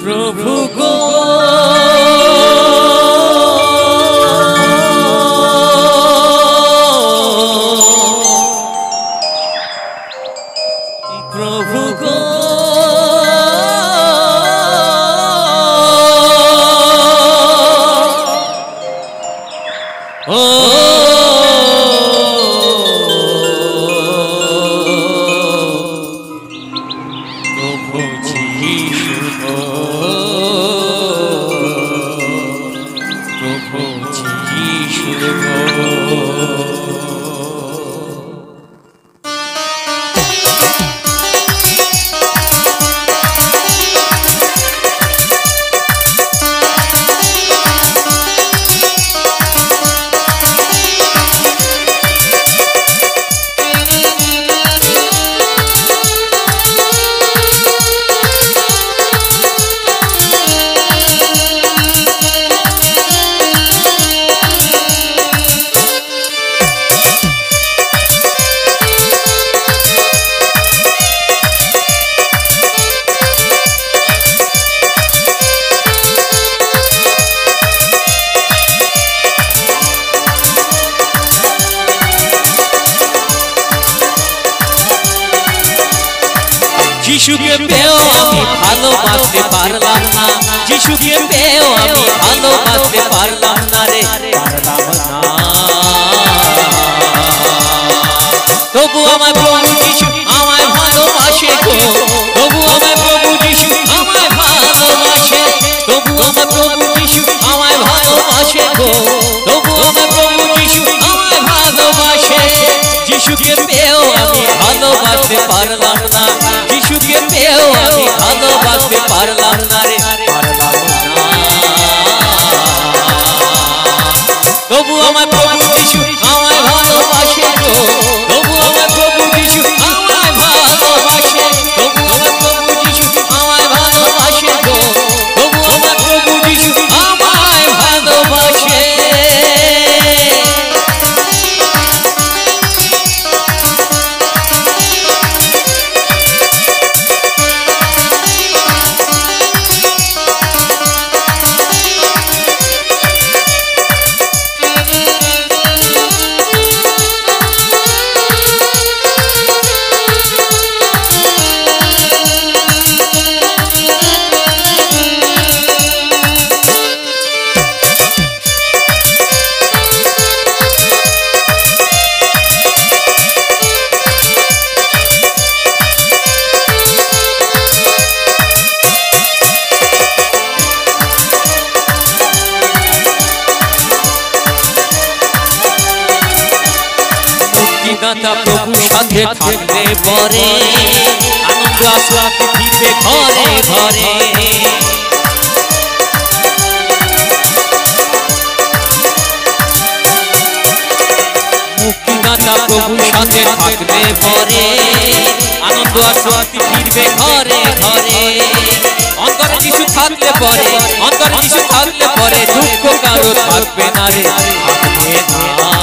প্রভু গো প্রভু গো ও প্রভু যিশু গো প্রভু যিশু গো যিশুকে পেয়েও আমি ভালোবাসতে পারলাম না যিশুকে পেয়েও আমি ভালোবাসতে পারলাম না রে পারলাম না তবু আমার প্রভু যিশু আমায় ভালোবাসে গো তবু আমার প্রভু যিশু আমায় ভালোবাসে তবু আমার প্রভু যিশু আমায় ভালোবাসে গো তবু আমার প্রভু যিশু আমায় ভালোবাসে যিশুকে পেয়েও আমি ভালোবাসতে পারলাম না যিশুকে পেয়েও আমি ভালোবাসতে পারলাম না রে পারলাম না তবু আমার প্রভু যিশু আমায় ভালোবাসে গো তবু আমার প্রভু যিশু আমায় ভালোবাসে তবু আমার প্রভু যিশু আমায় ভালোবাসে গো তবু আমার প্রভু যিশু আমায় ভালোবাসে দাতা প্রভু সাথে থাকলে পরে আনন্দ আশা পৃথিবীতে ঘরে ঘরে মুক্তিদাতা প্রভু সাথে থাকলে পরে আনন্দ আশা পৃথিবীতে ঘরে ঘরে অন্তরে যিশু থাকলে পরে অন্তরে যিশু থাকলে পরে দুঃখ কারো থাকবে না রে থাকবে না